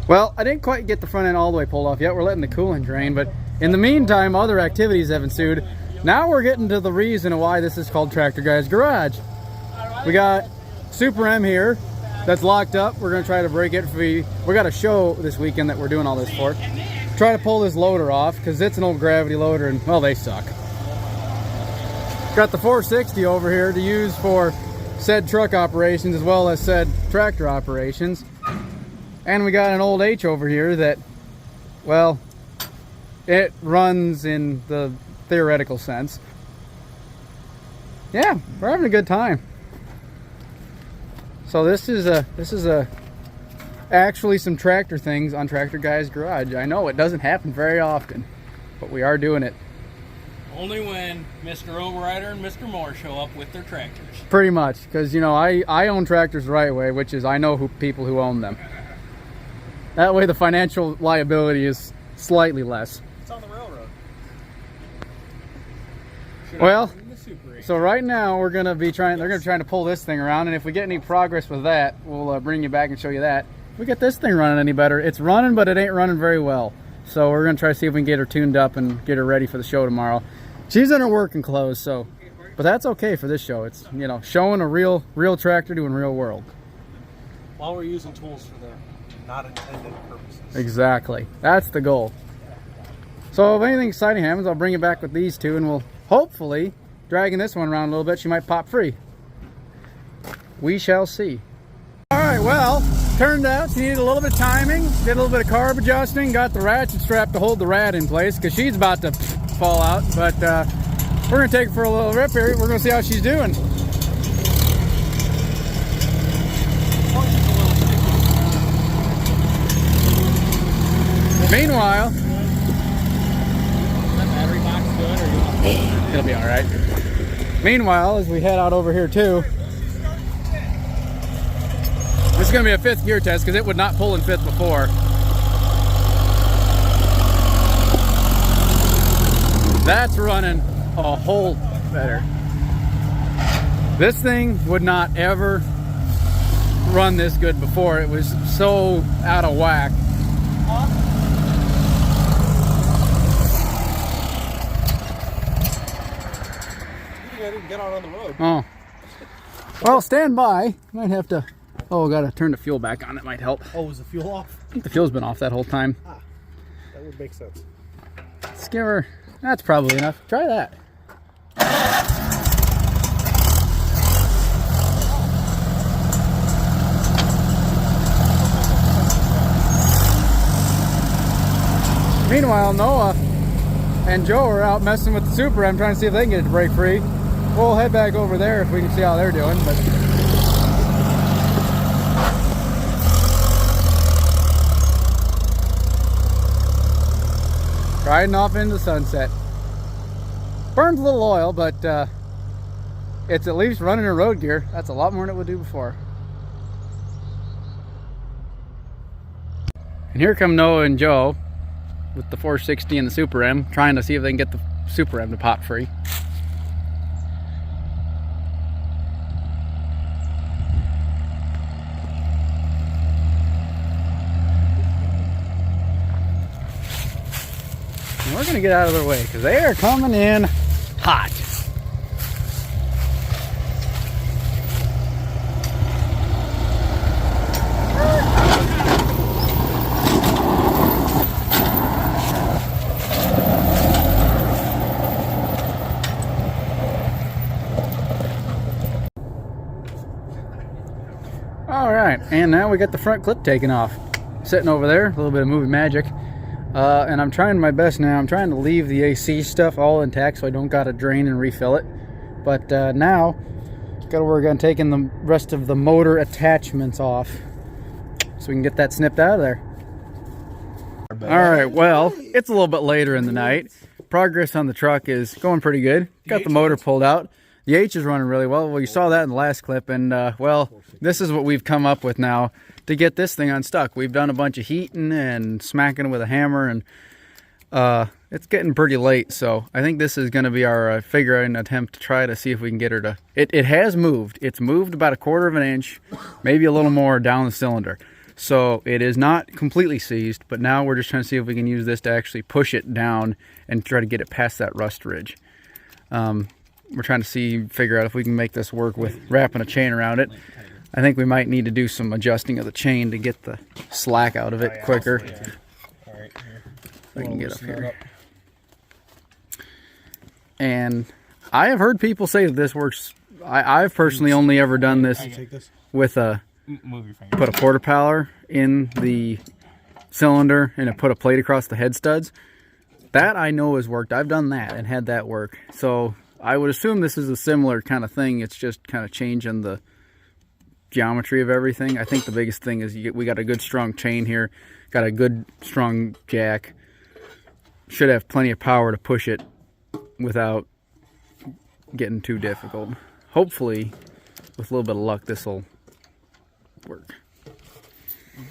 Well, I didn't quite get the front end all the way pulled off yet. We're letting the coolant drain, but in the meantime, other activities have ensued. Now we're getting to the reason why this is called Tractor Guy's Garage. We got Super M here that's locked up. We're gonna try to break it. We got a show this weekend that we're doing all this for. Try to pull this loader off because it's an old gravity loader and, well, they suck. Got the 460 over here to use for said truck operations as well as said tractor operations. And we got an old H over here that, well, it runs in the theoretical sense. Yeah, we're having a good time. So this is actually some tractor things on Tractor Guy's Garage. I know it doesn't happen very often, but we are doing it. Only when Mr. Overrider and Mr. Moore show up with their tractors. Pretty much, because you know I own tractors the right way, which is I know people who own them. That way the financial liability is slightly less. It's on the railroad. Well, so right now we're gonna be trying. They're gonna try to pull this thing around, and if we get any progress with that, we'll bring you back and show you that. If we get this thing running any better, it's running, but it ain't running very well. So we're gonna try to see if we can get her tuned up and get her ready for the show tomorrow. She's in her working clothes, so, but that's okay for this show. It's, you know, showing a real tractor doing real world. While we're using tools for the not intended purposes. Exactly. That's the goal. So if anything exciting happens, I'll bring you back with these two, and we'll hopefully, dragging this one around a little bit, she might pop free. We shall see. All right, well, turned out she needed a little bit of timing, did a little bit of carb adjusting, got the ratchet strap to hold the rat in place because she's about to fall out, but we're gonna take her for a little rip here. We're gonna see how she's doing. Meanwhile, it'll be all right. Meanwhile, as we head out over here too, this is going to be a 5th gear test because it would not pull in 5th before. That's running a whole better. This thing would not ever run this good before. It was so out of whack. I didn't get out on the road. Oh. Well, stand by. Might have to. Oh, gotta turn the fuel back on. That might help. Oh, was the fuel off? I think the fuel's been off that whole time. Ah, that would make sense. Let's give her. That's probably enough. Try that. Meanwhile, Noah and Joe are out messing with the Super M, trying to see if they can get it to break free. We'll head back over there if we can see how they're doing. But riding off into the sunset. Burns a little oil, but it's at least running in road gear. That's a lot more than it would do before. And here come Noah and Joe with the 460 and the Super M, trying to see if they can get the Super M to pop free. And we're gonna get out of their way because they are coming in hot. All right, and now we got the front clip taken off. Sitting over there, a little bit of movie magic. And I'm trying my best now. I'm trying to leave the AC stuff all intact so I don't gotta drain and refill it. But now, gotta work on taking the rest of the motor attachments off so we can get that snipped out of there. All right, well, it's a little bit later in the night. Progress on the truck is going pretty good. Got the motor pulled out. The H is running really well. Well, you saw that in the last clip, and well, this is what we've come up with now to get this thing unstuck. We've done a bunch of heating and smacking with a hammer, and it's getting pretty late, so I think this is going to be our figure-out attempt to try to see if we can get her to... It has moved. It's moved about 1/4 of an inch, maybe a little more down the cylinder. So it is not completely seized, but now we're just trying to see if we can use this to actually push it down and try to get it past that rust ridge. We're trying to figure out if we can make this work with wrapping a chain around it. I think we might need to do some adjusting of the chain to get the slack out of it quicker. All right, here. I can get up here. And I have heard people say that this works. I've personally only ever done this with put a porta paler in the cylinder and it put a plate across the head studs. That I know has worked. I've done that and had that work. So I would assume this is a similar kind of thing. It's just kind of changing the geometry of everything. I think the biggest thing is we got a good strong chain here, got a good strong jack. Should have plenty of power to push it without getting too difficult. Hopefully, with a little bit of luck, this will work. We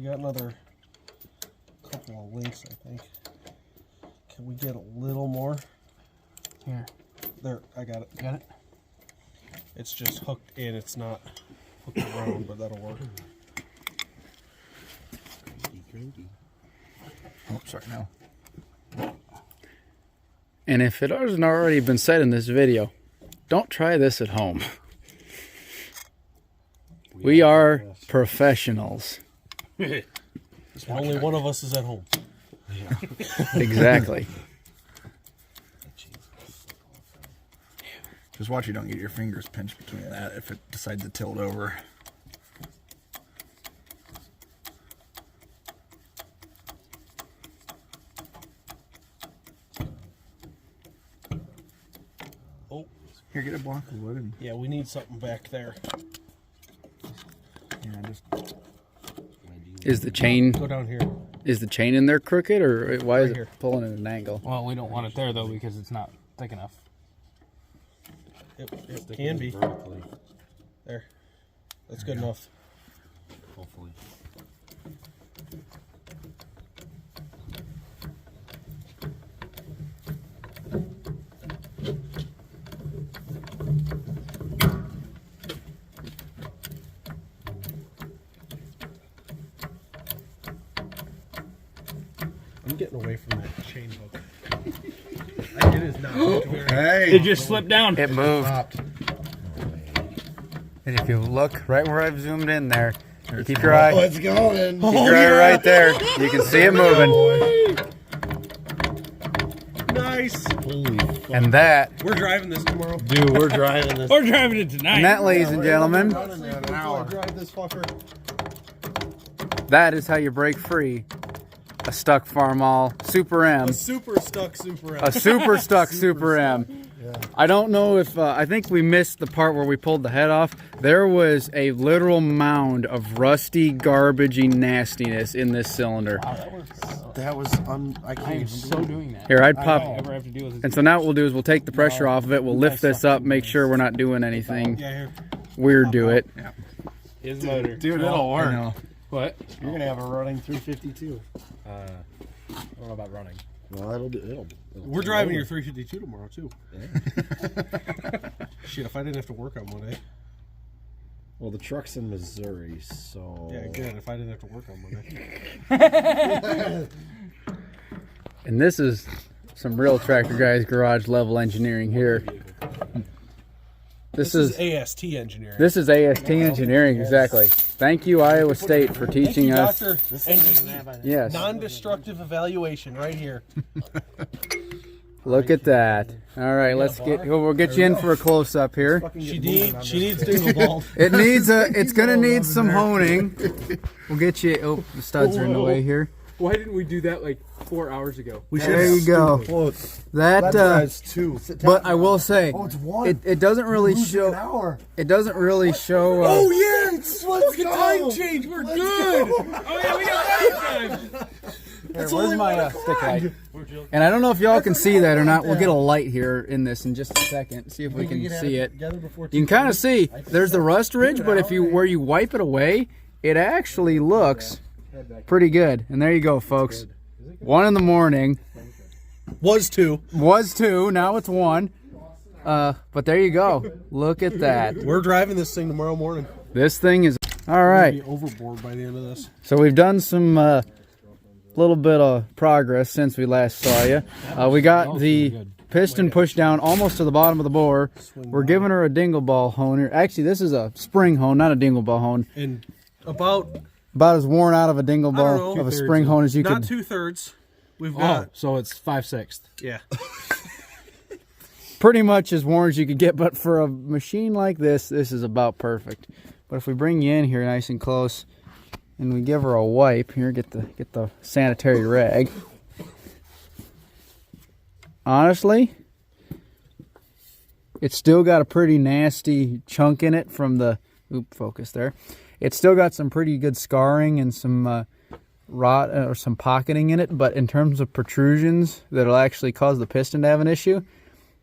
got another couple of links, I think. Can we get a little more? Here. There, I got it. Got it? It's just hooked in, it's not hooked around, but that'll work. Oh, sorry, no. And if it hasn't already been said in this video, don't try this at home. We are professionals. Only one of us is at home. Exactly. Just watch you don't get your fingers pinched between that if it decides to tilt over. Oh, here, get a block of wood. And, yeah, we need something back there. yeah, just Is the chain Go down here. is the chain in there crooked, or why is Right it here. pulling at an angle? Well, we don't want it there though because it's not thick enough. It can be. There. That's good enough. Hopefully. I'm getting away from that chain hook. It is not. hey, It just slipped down. It moved. And if you look right where I've zoomed in there, you keep your eye. let's go then. Keep your eye right there. You can see it moving. Nice. Holy fuck. And that, We're driving this tomorrow. Dude, we're driving this. We're driving it tonight. and that, ladies and gentlemen, Drive this fucker. that is how you break free a stuck Farmall Super M. A super stuck Super M. A super stuck Super M. I don't know if, I think we missed the part where we pulled the head off. There was a literal mound of rusty, garbagey nastiness in this cylinder. That was I can't I am even so doing that. Here, I'd pop. Ever have to deal with this? And so now what we'll do is we'll take the pressure off of it. We'll lift this up, make sure we're not doing anything Yeah, here. weird to it. His motor. Dude, it'll work. I know. What? You're gonna have a running 352. I don't know about running. Well, it'll We're driving your 352 tomorrow, too. Shit, if I didn't have to work on Monday. Well, the truck's in Missouri, so Yeah, good. If I didn't have to work on Monday. And this is some real tractor guys garage level engineering here. This is AST engineering. This is AST engineering, exactly. Thank you, Iowa State, for teaching us. Dr. NDE. Yes. Non-destructive evaluation right here. Look at that. All right, let's get. We'll get you in for a close up here. She needs dingle ball. It needs a. It's gonna need some honing. We'll get you. Oh, the studs are in the way here. Why didn't we do that like 4 hours ago? There you go. That. two. But I will say, it's one. it doesn't really show. hour. It doesn't really show. Oh yeah! Let's go. Time change. We're good. Oh yeah, we got light time. Here, where's my stick light? And I don't know if y'all can see that or not. We'll get a light here in this in just a second. See if we can see it. You can kind of see there's the rust ridge, but if you where you wipe it away, it actually looks pretty good. And there you go, folks. 1 in the morning. Was two. Was 2. Now it's 1. But there you go. Look at that. We're driving this thing tomorrow morning. This thing is all We'll right. be overboard by the end of this. So we've done some little bit of progress since we last saw you. We got the piston pushed down almost to the bottom of the bore. We're giving her a dingle ball hone here. Actually, this is a spring hone, not a dingle ball hone. And about as worn out of a dingle ball of a spring hone as you not could. 2/3. We've got So it's 5/6. yeah. Pretty much as worn as you could get, but for a machine like this, this is about perfect. But if we bring you in here nice and close, and we give her a wipe here, get the sanitary rag. Honestly, it's still got a pretty nasty chunk in it from the focus there. It's still got some pretty good scarring and some rot or some pocketing in it, but in terms of protrusions that'll actually cause the piston to have an issue,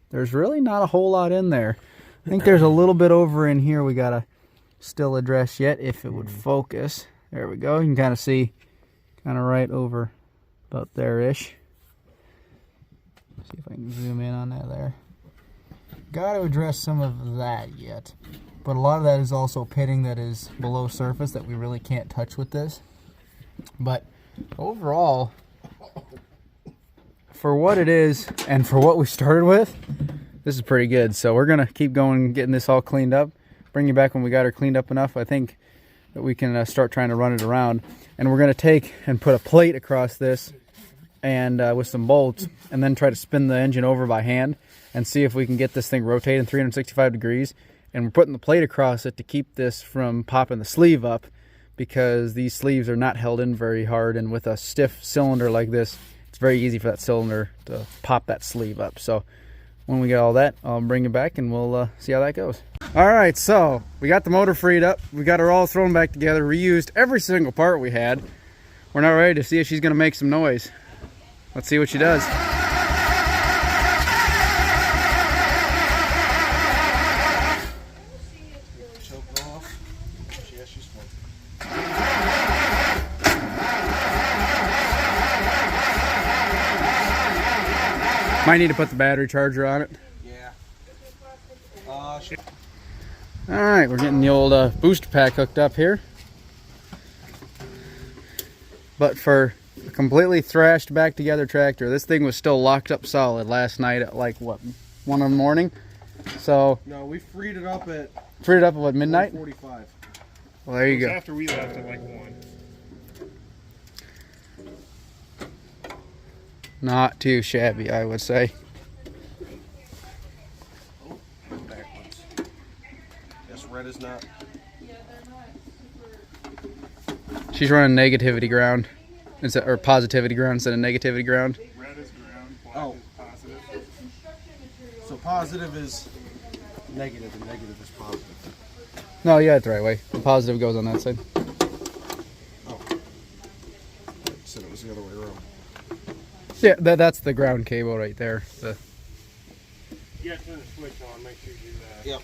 there's really not a whole lot in there. I think there's a little bit over in here we gotta still address yet if it would focus. There we go. You can kind of see kind of right over about there-ish. See if I can zoom in on that there. Got to address some of that yet. But a lot of that is also pitting that is below surface that we really can't touch with this. But overall, for what it is and for what we started with, this is pretty good. So we're going to keep going, getting this all cleaned up. Bring you back when we got her cleaned up enough, I think, that we can start trying to run it around. And we're going to take and put a plate across this and with some bolts, and then try to spin the engine over by hand and see if we can get this thing rotating 365 degrees. And we're putting the plate across it to keep this from popping the sleeve up, because these sleeves are not held in very hard, and with a stiff cylinder like this, it's very easy for that cylinder to pop that sleeve up. So when we get all that, I'll bring it back and we'll see how that goes. All right, so we got the motor freed up. We got her all thrown back together, reused every single part we had. We're now ready to see if she's gonna make some noise. Let's see what she does. Might need to put the battery charger on it. Yeah. Alright, we're getting the old booster pack hooked up here. But for a completely thrashed back together tractor, this thing was still locked up solid last night at like what, 1 in the morning? So No, we freed it up at what, midnight? 1:45. Well, there you go. After we left at like 1. Not too shabby, I would say. Backwards. Yes, red is not. She's running negativity ground instead, or positivity ground instead of negativity ground. Red is ground, black is positive. So positive is negative and negative is positive. No, yeah, that's the right way. The positive goes on that side. Oh. I said it was the other way around. Yeah, that's the ground cable right there. You gotta turn the switch on, make sure you do that. Yep.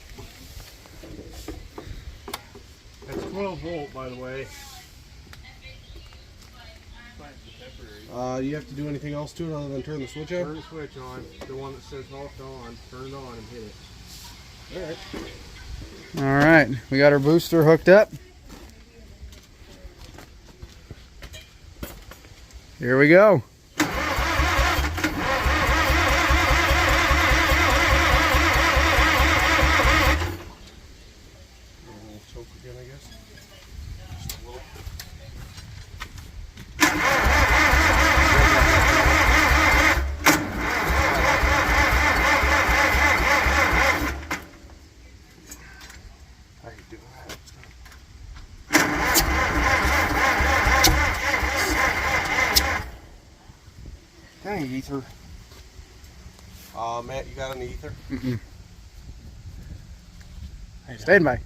That's 12 volt, by the way. You have to do anything else to it other than turn the switch on? Turn the switch on, the one that says hooked on, turn it on and hit it. Alright. Alright, we got our booster hooked up. Here we go. Choke again, I guess. Just a little. How you doing that? Dang, ether. Matt, you got an ether? Mm-mm. Stand by.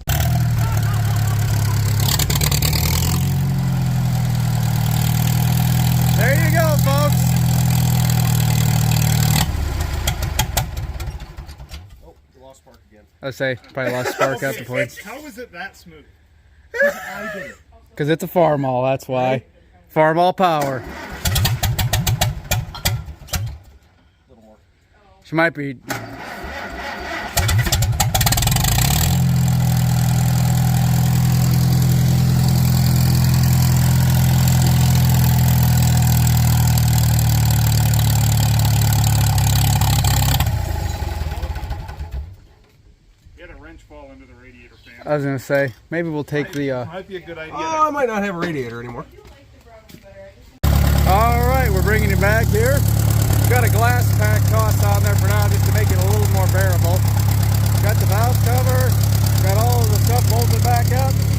There you go, folks. Oh, we lost spark again. I'd say probably lost spark at the point. How is it that smooth? I did it. Because it's a Farmall, that's why. Farmall power. A little more. She might be I was gonna say, maybe we'll take the. Might be a good idea. Oh, I might not have a radiator anymore. All right, we're bringing it back here. Got a glass pack toss on there for now, just to make it a little more bearable. Got the valve cover. Got all of the stuff bolted back up.